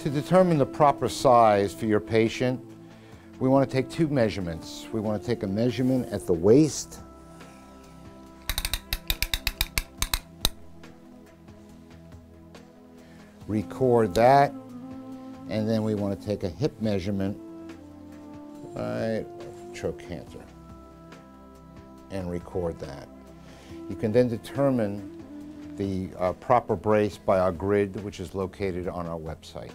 To determine the proper size for your patient, we want to take two measurements. We want to take a measurement at the waist record that, and then we want to take a hip measurement right trochanter and record that. You can then determine the proper brace by our grid, which is located on our website.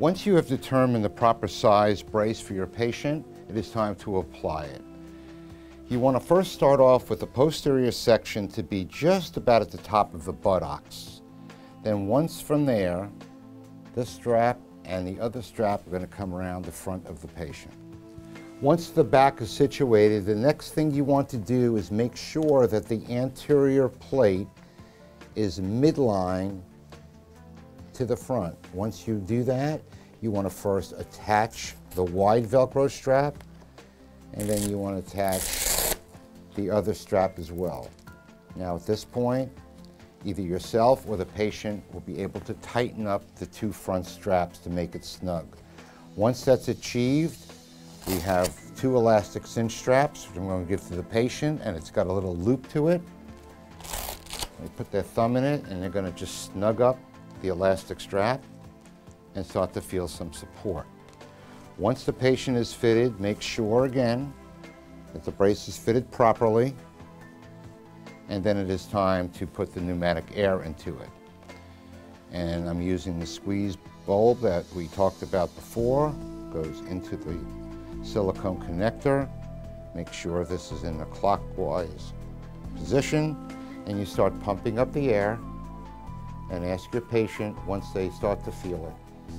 Once you have determined the proper size brace for your patient, it is time to apply it. You want to first start off with the posterior section to be just about at the top of the buttocks. Then once from there, this strap and the other strap are going to come around the front of the patient. Once the back is situated, the next thing you want to do is make sure that the anterior plate is midline to the front. Once you do that, you want to first attach the wide Velcro strap, and then you want to attach the other strap as well. Now at this point, either yourself or the patient will be able to tighten up the two front straps to make it snug. Once that's achieved, we have two elastic cinch straps, which I'm going to give to the patient, and it's got a little loop to it. They put their thumb in it, and they're going to just snug up the elastic strap and start to feel some support. Once the patient is fitted, make sure again that the brace is fitted properly, and then it is time to put the pneumatic air into it. And I'm using the squeeze bulb that we talked about before. Goes into the silicone connector. Make sure this is in a clockwise position, and you start pumping up the air and ask your patient once they start to feel it,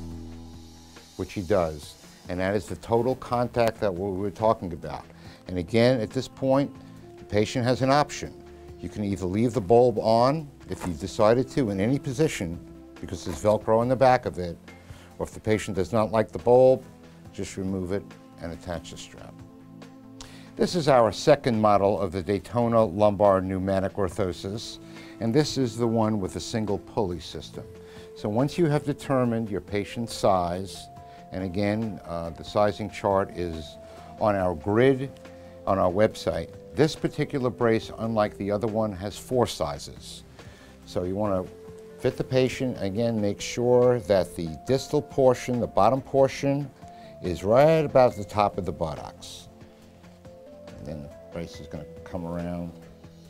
which he does. And that is the total contact that we were talking about. And again, at this point, the patient has an option. You can either leave the bulb on if you decided to in any position because there's Velcro on the back of it, or if the patient does not like the bulb, just remove it and attach the strap. This is our second model of the Daytona lumbar pneumatic orthosis, and this is the one with a single pulley system. So once you have determined your patient's size, and again, the sizing chart is on our grid on our website. This particular brace, unlike the other one, has 4 sizes. So you want to fit the patient. Again, make sure that the distal portion, the bottom portion, is right about the top of the buttocks. And then the brace is going to come around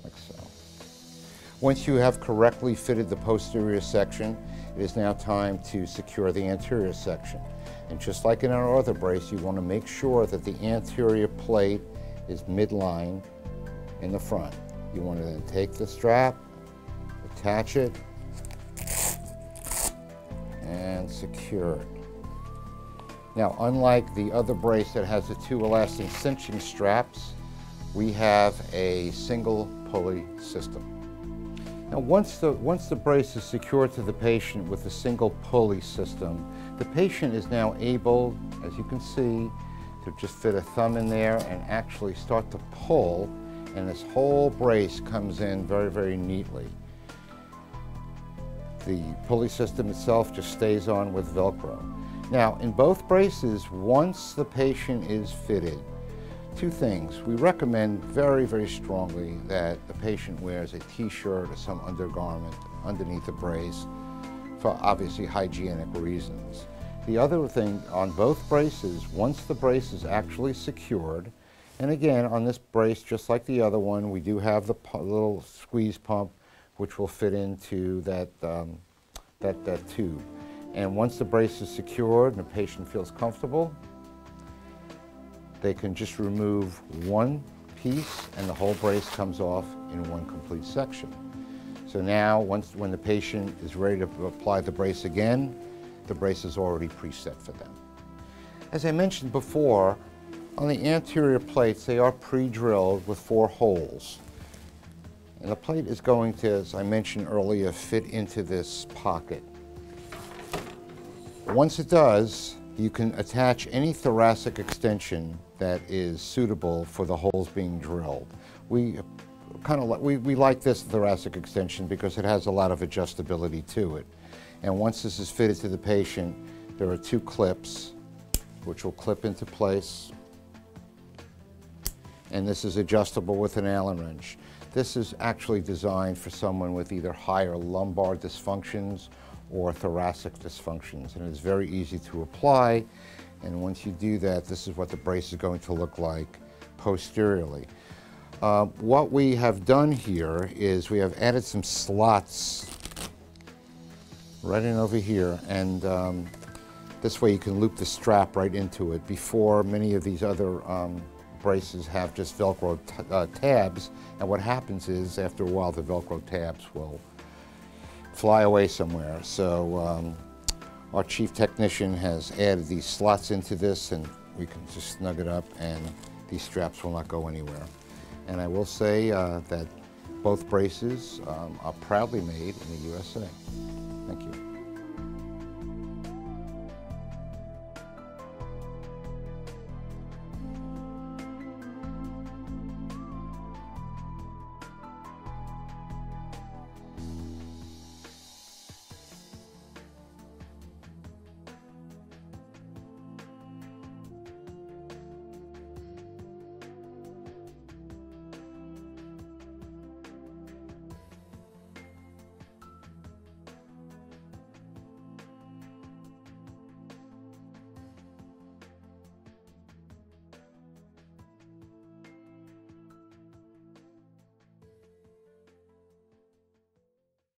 like so. Once you have correctly fitted the posterior section, it is now time to secure the anterior section. And just like in our other brace, you want to make sure that the anterior plate is midline in the front. You want to then take the strap, attach it, and secure it. Now, unlike the other brace that has the 2 elastic cinching straps, we have a single pulley system. Now, once the brace is secured to the patient with a single pulley system, the patient is now able, as you can see, to just fit a thumb in there and actually start to pull, and this whole brace comes in very, very neatly. The pulley system itself just stays on with Velcro. Now, in both braces, once the patient is fitted, 2 things. We recommend very, very strongly that the patient wears a t-shirt or some undergarment underneath the brace for obviously hygienic reasons. The other thing on both braces, once the brace is actually secured, and again, on this brace, just like the other one, we do have the little squeeze pump which will fit into that tube. And once the brace is secured and the patient feels comfortable, they can just remove one piece and the whole brace comes off in one complete section. So now, when the patient is ready to apply the brace again, the brace is already preset for them. As I mentioned before, on the anterior plates, they are pre-drilled with 4 holes. And the plate is going to, as I mentioned earlier, fit into this pocket. Once it does, you can attach any thoracic extension that is suitable for the holes being drilled. We like this thoracic extension because it has a lot of adjustability to it. And once this is fitted to the patient, there are 2 clips which will clip into place. And this is adjustable with an Allen wrench. This is actually designed for someone with either higher lumbar dysfunctions or thoracic dysfunctions, and it's very easy to apply. And once you do that, this is what the brace is going to look like posteriorly. What we have done here is we have added some slots right in over here, and this way you can loop the strap right into it. Before, many of these other braces have just Velcro tabs, and what happens is after a while the Velcro tabs will fly away somewhere. So our chief technician has added these slots into this, and we can just snug it up and these straps will not go anywhere. And I will say that both braces are proudly made in the USA. Thank you.